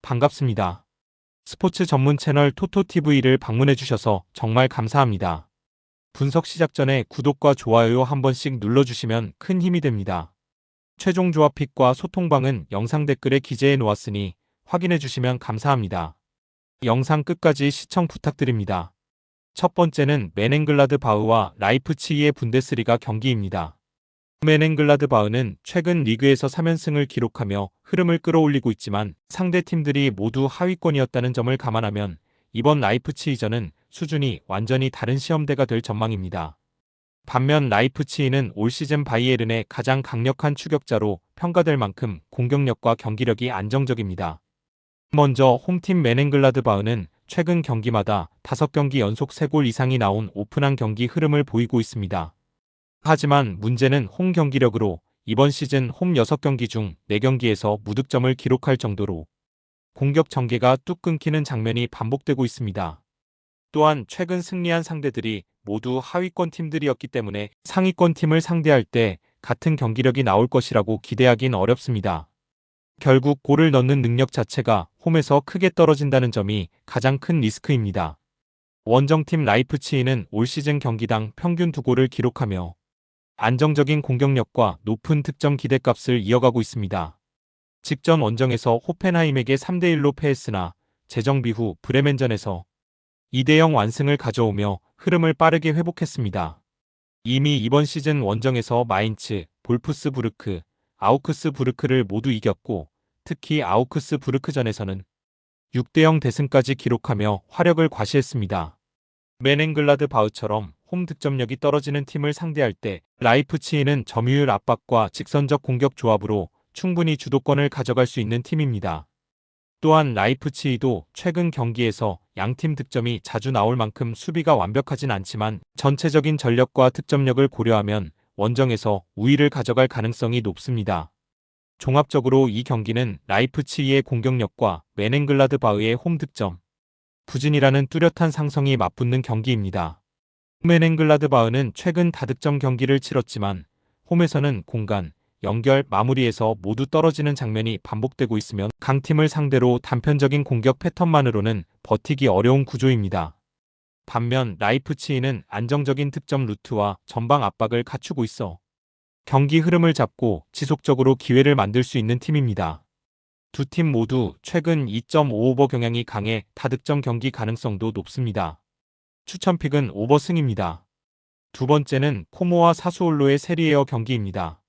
반갑습니다. 스포츠 전문 채널 토토TV를 방문해주셔서 정말 감사합니다. 분석 시작 전에 구독과 좋아요 한 번씩 눌러주시면 큰 힘이 됩니다. 최종 조합픽과 소통방은 영상 댓글에 기재해 놓았으니 확인해주시면 감사합니다. 영상 끝까지 시청 부탁드립니다. 첫 번째는 멘헨글라드바흐와 라이프치히의 분데스리가 경기입니다. 멘헨글라드바흐는 최근 리그에서 3연승을 기록하며 흐름을 끌어올리고 있지만 상대 팀들이 모두 하위권이었다는 점을 감안하면 이번 라이프치히전은 수준이 완전히 다른 시험대가 될 전망입니다. 반면 라이프치히는 올 시즌 바이에른의 가장 강력한 추격자로 평가될 만큼 공격력과 경기력이 안정적입니다. 먼저 홈팀 멘헨글라드바흐는 최근 경기마다 5경기 연속 3골 이상이 나온 오픈한 경기 흐름을 보이고 있습니다. 하지만 문제는 홈 경기력으로 이번 시즌 홈 6경기 중 4경기에서 무득점을 기록할 정도로 공격 전개가 뚝 끊기는 장면이 반복되고 있습니다. 또한 최근 승리한 상대들이 모두 하위권 팀들이었기 때문에 상위권 팀을 상대할 때 같은 경기력이 나올 것이라고 기대하긴 어렵습니다. 결국 골을 넣는 능력 자체가 홈에서 크게 떨어진다는 점이 가장 큰 리스크입니다. 원정팀 라이프치히는 올 시즌 경기당 평균 2골을 기록하며 안정적인 공격력과 높은 득점 기대값을 이어가고 있습니다. 직전 원정에서 호펜하임에게 3대1로 패했으나 재정비 후 브레멘전에서 2대0 완승을 가져오며 흐름을 빠르게 회복했습니다. 이미 이번 시즌 원정에서 마인츠, 볼프스부르크, 아우크스부르크를 모두 이겼고 특히 아우크스부르크전에서는 6대0 대승까지 기록하며 화력을 과시했습니다. 멘헨글라드바흐처럼 홈 득점력이 떨어지는 팀을 상대할 때 라이프치히는 점유율 압박과 직선적 공격 조합으로 충분히 주도권을 가져갈 수 있는 팀입니다. 또한 라이프치히도 최근 경기에서 양팀 득점이 자주 나올 만큼 수비가 완벽하진 않지만 전체적인 전력과 득점력을 고려하면 원정에서 우위를 가져갈 가능성이 높습니다. 종합적으로 이 경기는 라이프치히의 공격력과 멘헨글라드바흐의 홈 득점 부진이라는 뚜렷한 상성이 맞붙는 경기입니다. 멘헨글라드바흐는 최근 다득점 경기를 치렀지만 홈에서는 공간, 연결, 마무리에서 모두 떨어지는 장면이 반복되고 있으며 강팀을 상대로 단편적인 공격 패턴만으로는 버티기 어려운 구조입니다. 반면 라이프치히는 안정적인 득점 루트와 전방 압박을 갖추고 있어 경기 흐름을 잡고 지속적으로 기회를 만들 수 있는 팀입니다. 두 팀 모두 최근 2.5오버 경향이 강해 다득점 경기 가능성도 높습니다. 추천픽은 오버승입니다. 두 번째는 코모와 사수올로의 세리에어 경기입니다.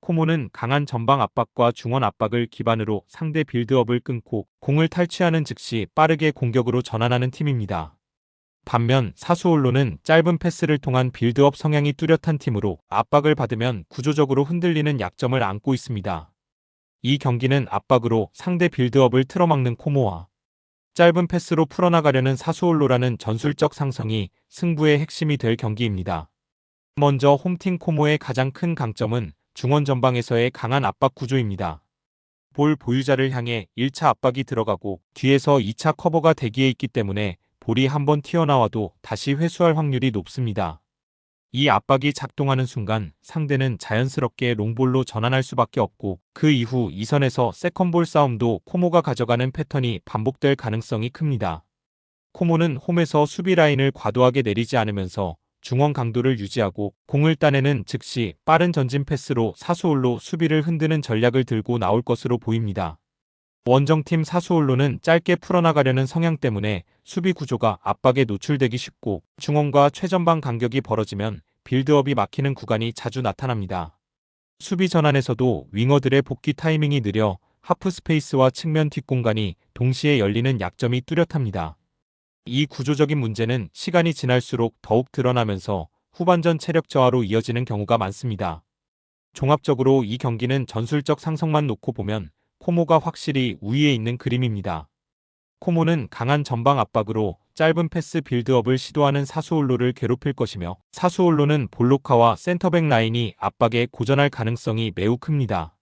코모는 강한 전방 압박과 중원 압박을 기반으로 상대 빌드업을 끊고 공을 탈취하는 즉시 빠르게 공격으로 전환하는 팀입니다. 반면 사수올로는 짧은 패스를 통한 빌드업 성향이 뚜렷한 팀으로 압박을 받으면 구조적으로 흔들리는 약점을 안고 있습니다. 이 경기는 압박으로 상대 빌드업을 틀어막는 코모와 짧은 패스로 풀어나가려는 사수올로라는 전술적 상성이 승부의 핵심이 될 경기입니다. 먼저 홈팀 코모의 가장 큰 강점은 중원 전방에서의 강한 압박 구조입니다. 볼 보유자를 향해 1차 압박이 들어가고 뒤에서 2차 커버가 대기해 있기 때문에 볼이 한번 튀어나와도 다시 회수할 확률이 높습니다. 이 압박이 작동하는 순간 상대는 자연스럽게 롱볼로 전환할 수밖에 없고 그 이후 2선에서 세컨볼 싸움도 코모가 가져가는 패턴이 반복될 가능성이 큽니다. 코모는 홈에서 수비 라인을 과도하게 내리지 않으면서 중원 강도를 유지하고 공을 따내는 즉시 빠른 전진 패스로 사수올로 수비를 흔드는 전략을 들고 나올 것으로 보입니다. 원정팀 사수올로는 짧게 풀어나가려는 성향 때문에 수비 구조가 압박에 노출되기 쉽고 중원과 최전방 간격이 벌어지면 빌드업이 막히는 구간이 자주 나타납니다. 수비 전환에서도 윙어들의 복귀 타이밍이 느려 하프 스페이스와 측면 뒷공간이 동시에 열리는 약점이 뚜렷합니다. 이 구조적인 문제는 시간이 지날수록 더욱 드러나면서 후반전 체력 저하로 이어지는 경우가 많습니다. 종합적으로 이 경기는 전술적 상성만 놓고 보면 코모가 확실히 우위에 있는 그림입니다. 코모는 강한 전방 압박으로 짧은 패스 빌드업을 시도하는 사수올로를 괴롭힐 것이며 사수올로는 볼로카와 센터백 라인이 압박에 고전할 가능성이 매우 큽니다.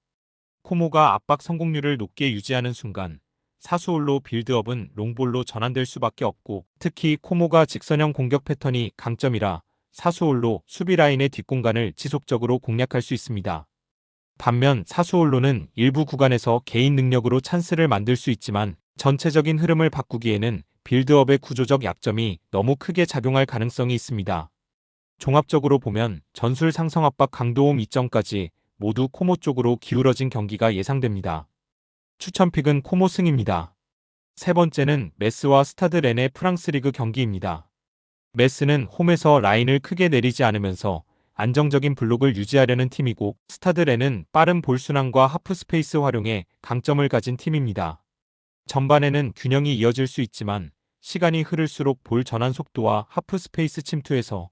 코모가 압박 성공률을 높게 유지하는 순간 사수올로 빌드업은 롱볼로 전환될 수밖에 없고 특히 코모가 직선형 공격 패턴이 강점이라 사수올로 수비 라인의 뒷공간을 지속적으로 공략할 수 있습니다. 반면 사수올로는 일부 구간에서 개인 능력으로 찬스를 만들 수 있지만 전체적인 흐름을 바꾸기에는 빌드업의 구조적 약점이 너무 크게 작용할 가능성이 있습니다. 종합적으로 보면 전술 상성 압박 강도홈 이점까지 모두 코모 쪽으로 기울어진 경기가 예상됩니다. 추천픽은 코모 승입니다. 세 번째는 메스와 스타드 렌의 프랑스 리그 경기입니다. 메스는 홈에서 라인을 크게 내리지 않으면서 안정적인 블록을 유지하려는 팀이고, 스타드 렌은 빠른 볼 순환과 하프 스페이스 활용에 강점을 가진 팀입니다. 전반에는 균형이 이어질 수 있지만 시간이 흐를수록 볼 전환 속도와 하프 스페이스 침투에서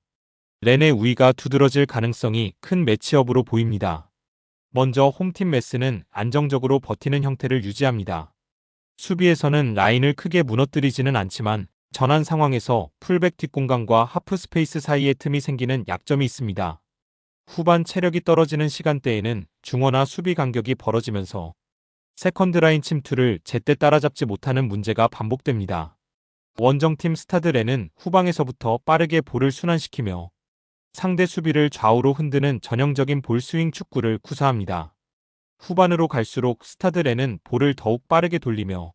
렌의 우위가 두드러질 가능성이 큰 매치업으로 보입니다. 먼저 홈팀 메스는 안정적으로 버티는 형태를 유지합니다. 수비에서는 라인을 크게 무너뜨리지는 않지만 전환 상황에서 풀백 뒷공간과 하프 스페이스 사이에 틈이 생기는 약점이 있습니다. 후반 체력이 떨어지는 시간대에는 중원화 수비 간격이 벌어지면서 세컨드 라인 침투를 제때 따라잡지 못하는 문제가 반복됩니다. 원정팀 스타드 렌은 후방에서부터 빠르게 볼을 순환시키며 상대 수비를 좌우로 흔드는 전형적인 볼 스윙 축구를 구사합니다. 후반으로 갈수록 스타드 렌은 볼을 더욱 빠르게 돌리며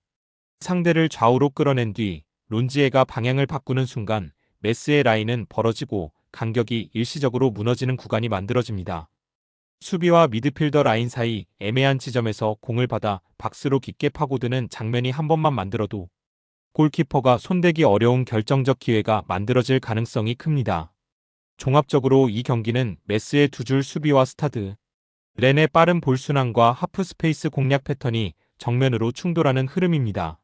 상대를 좌우로 끌어낸 뒤 론지에가 방향을 바꾸는 순간 메스의 라인은 벌어지고 간격이 일시적으로 무너지는 구간이 만들어집니다. 수비와 미드필더 라인 사이 애매한 지점에서 공을 받아 박스로 깊게 파고드는 장면이 한 번만 만들어도 골키퍼가 손대기 어려운 결정적 기회가 만들어질 가능성이 큽니다. 종합적으로 이 경기는 메스의 두 줄 수비와 스타드 렌의 빠른 볼 순환과 하프 스페이스 공략 패턴이 정면으로 충돌하는 흐름입니다.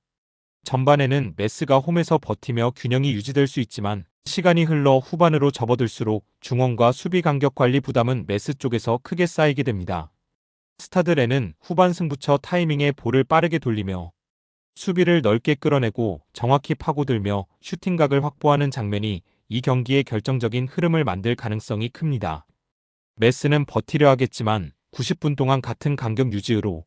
전반에는 메스가 홈에서 버티며 균형이 유지될 수 있지만 시간이 흘러 후반으로 접어들수록 중원과 수비 간격 관리 부담은 메스 쪽에서 크게 쌓이게 됩니다. 스타드 렌은 후반 승부처 타이밍에 볼을 빠르게 돌리며 수비를 넓게 끌어내고 정확히 파고들며 슈팅각을 확보하는 장면이 이 경기의 결정적인 흐름을 만들 가능성이 큽니다. 메스는 버티려 하겠지만 90분 동안 같은 간격 유지로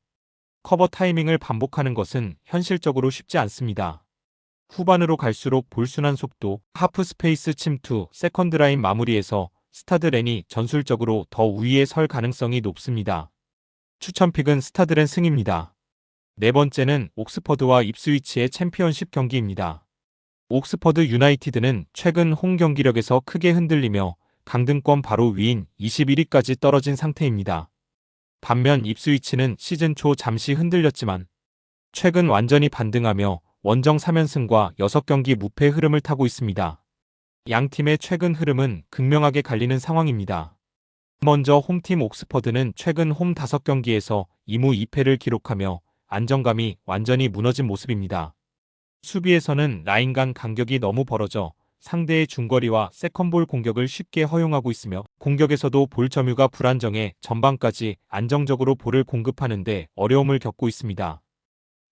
커버 타이밍을 반복하는 것은 현실적으로 쉽지 않습니다. 후반으로 갈수록 볼 순환 속도, 하프 스페이스 침투, 세컨드 라인 마무리에서 스타드 렌이 전술적으로 더 우위에 설 가능성이 높습니다. 추천픽은 스타드 렌 승입니다. 네 번째는 옥스퍼드와 입스위치의 챔피언십 경기입니다. 옥스퍼드 유나이티드는 최근 홈 경기력에서 크게 흔들리며 강등권 바로 위인 21위까지 떨어진 상태입니다. 반면 입스위치는 시즌 초 잠시 흔들렸지만 최근 완전히 반등하며 원정 3연승과 6경기 무패 흐름을 타고 있습니다. 양 팀의 최근 흐름은 극명하게 갈리는 상황입니다. 먼저 홈팀 옥스퍼드는 최근 홈 5경기에서 2무 2패를 기록하며 안정감이 완전히 무너진 모습입니다. 수비에서는 라인 간 간격이 너무 벌어져 상대의 중거리와 세컨볼 공격을 쉽게 허용하고 있으며 공격에서도 볼 점유가 불안정해 전반까지 안정적으로 볼을 공급하는 데 어려움을 겪고 있습니다.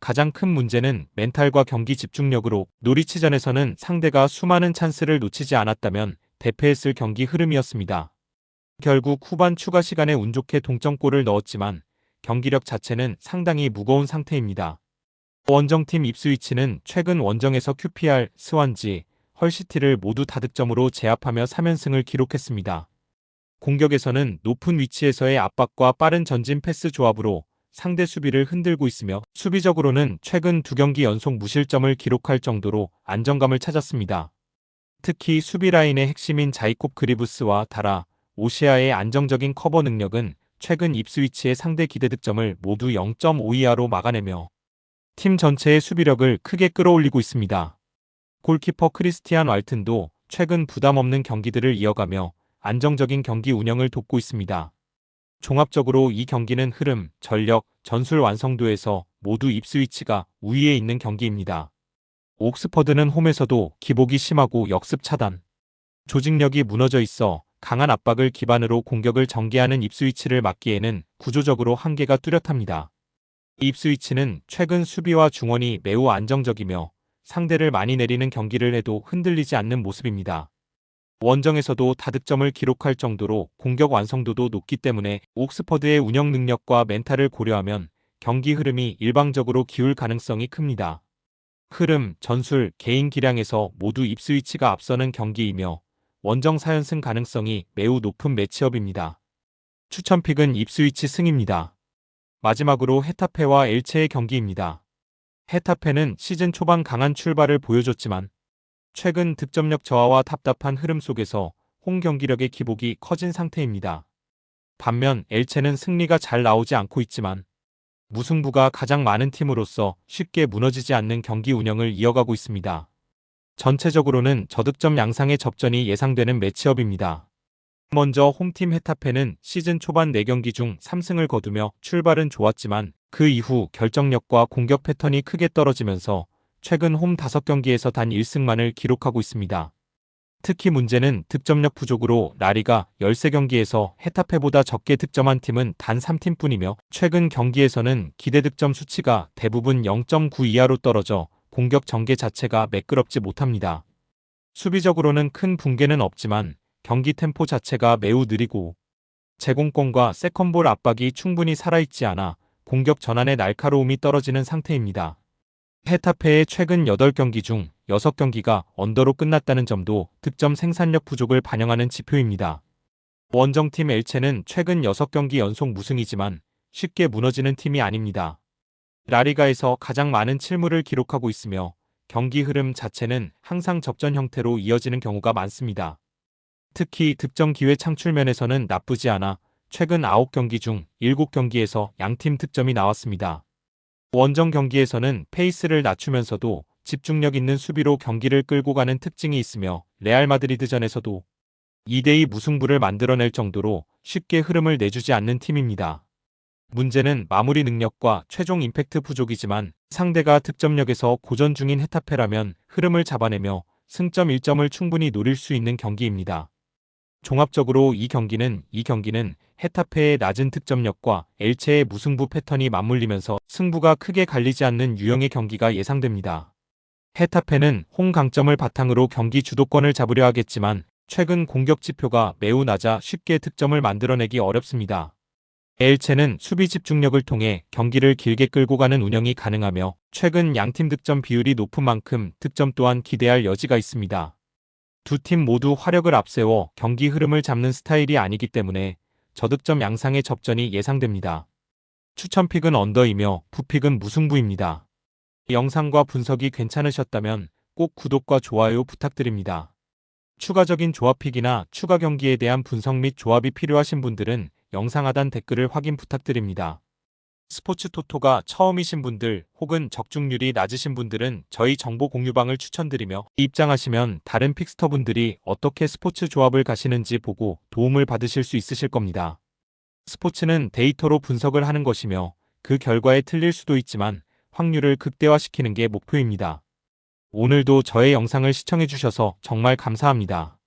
가장 큰 문제는 멘탈과 경기 집중력으로 노리치전에서는 상대가 수많은 찬스를 놓치지 않았다면 대패했을 경기 흐름이었습니다. 결국 후반 추가 시간에 운 좋게 동점골을 넣었지만 경기력 자체는 상당히 무거운 상태입니다. 원정팀 입스위치는 최근 원정에서 QPR, 스완지, 헐시티를 모두 다득점으로 제압하며 3연승을 기록했습니다. 공격에서는 높은 위치에서의 압박과 빠른 전진 패스 조합으로 상대 수비를 흔들고 있으며 수비적으로는 최근 2경기 연속 무실점을 기록할 정도로 안정감을 찾았습니다. 특히 수비 라인의 핵심인 자이콥 그리브스와 다라, 오시아의 안정적인 커버 능력은 최근 입스위치의 상대 기대 득점을 모두 0.5 이하로 막아내며 팀 전체의 수비력을 크게 끌어올리고 있습니다. 골키퍼 크리스티안 왈튼도 최근 부담 없는 경기들을 이어가며 안정적인 경기 운영을 돕고 있습니다. 종합적으로 이 경기는 흐름, 전력, 전술 완성도에서 모두 입스위치가 우위에 있는 경기입니다. 옥스퍼드는 홈에서도 기복이 심하고 역습 차단, 조직력이 무너져 있어 강한 압박을 기반으로 공격을 전개하는 입스위치를 막기에는 구조적으로 한계가 뚜렷합니다. 입스위치는 최근 수비와 중원이 매우 안정적이며 상대를 많이 내리는 경기를 해도 흔들리지 않는 모습입니다. 원정에서도 다득점을 기록할 정도로 공격 완성도도 높기 때문에 옥스퍼드의 운영 능력과 멘탈을 고려하면 경기 흐름이 일방적으로 기울 가능성이 큽니다. 흐름, 전술, 개인 기량에서 모두 입스위치가 앞서는 경기이며 원정 4연승 가능성이 매우 높은 매치업입니다. 추천픽은 입스위치 승입니다. 마지막으로 헤타페와 엘체의 경기입니다. 헤타페는 시즌 초반 강한 출발을 보여줬지만 최근 득점력 저하와 답답한 흐름 속에서 홈 경기력의 기복이 커진 상태입니다. 반면 엘체는 승리가 잘 나오지 않고 있지만 무승부가 가장 많은 팀으로서 쉽게 무너지지 않는 경기 운영을 이어가고 있습니다. 전체적으로는 저득점 양상의 접전이 예상되는 매치업입니다. 먼저 홈팀 헤타페는 시즌 초반 4경기 중 3승을 거두며 출발은 좋았지만 그 이후 결정력과 공격 패턴이 크게 떨어지면서 최근 홈 5경기에서 단 1승만을 기록하고 있습니다. 특히 문제는 득점력 부족으로 라리가 13경기에서 헤타페보다 적게 득점한 팀은 단 3팀뿐이며 최근 경기에서는 기대 득점 수치가 대부분 0.9 이하로 떨어져 공격 전개 자체가 매끄럽지 못합니다. 수비적으로는 큰 붕괴는 없지만 경기 템포 자체가 매우 느리고 제공권과 세컨볼 압박이 충분히 살아있지 않아 공격 전환의 날카로움이 떨어지는 상태입니다. 헤타페의 최근 8경기 중 6경기가 언더로 끝났다는 점도 득점 생산력 부족을 반영하는 지표입니다. 원정팀 엘체는 최근 6경기 연속 무승이지만 쉽게 무너지는 팀이 아닙니다. 라리가에서 가장 많은 실물을 기록하고 있으며 경기 흐름 자체는 항상 접전 형태로 이어지는 경우가 많습니다. 특히 득점 기회 창출 면에서는 나쁘지 않아 최근 9경기 중 7경기에서 양팀 득점이 나왔습니다. 원정 경기에서는 페이스를 낮추면서도 집중력 있는 수비로 경기를 끌고 가는 특징이 있으며 레알 마드리드전에서도 2대2 무승부를 만들어낼 정도로 쉽게 흐름을 내주지 않는 팀입니다. 문제는 마무리 능력과 최종 임팩트 부족이지만 상대가 득점력에서 고전 중인 헤타페라면 흐름을 잡아내며 승점 1점을 충분히 노릴 수 있는 경기입니다. 종합적으로 이 경기는 헤타페의 낮은 득점력과 엘체의 무승부 패턴이 맞물리면서 승부가 크게 갈리지 않는 유형의 경기가 예상됩니다. 헤타페는 홈 강점을 바탕으로 경기 주도권을 잡으려 하겠지만 최근 공격 지표가 매우 낮아 쉽게 득점을 만들어내기 어렵습니다. 엘체는 수비 집중력을 통해 경기를 길게 끌고 가는 운영이 가능하며 최근 양팀 득점 비율이 높은 만큼 득점 또한 기대할 여지가 있습니다. 두 팀 모두 화력을 앞세워 경기 흐름을 잡는 스타일이 아니기 때문에 저득점 양상의 접전이 예상됩니다. 추천픽은 언더이며 부픽은 무승부입니다. 영상과 분석이 괜찮으셨다면 꼭 구독과 좋아요 부탁드립니다. 추가적인 조합픽이나 추가 경기에 대한 분석 및 조합이 필요하신 분들은 영상 하단 댓글을 확인 부탁드립니다. 스포츠 토토가 처음이신 분들 혹은 적중률이 낮으신 분들은 저희 정보 공유방을 추천드리며 입장하시면 다른 픽스터분들이 어떻게 스포츠 조합을 가시는지 보고 도움을 받으실 수 있으실 겁니다. 스포츠는 데이터로 분석을 하는 것이며 그 결과에 틀릴 수도 있지만 확률을 극대화시키는 게 목표입니다. 오늘도 저의 영상을 시청해주셔서 정말 감사합니다.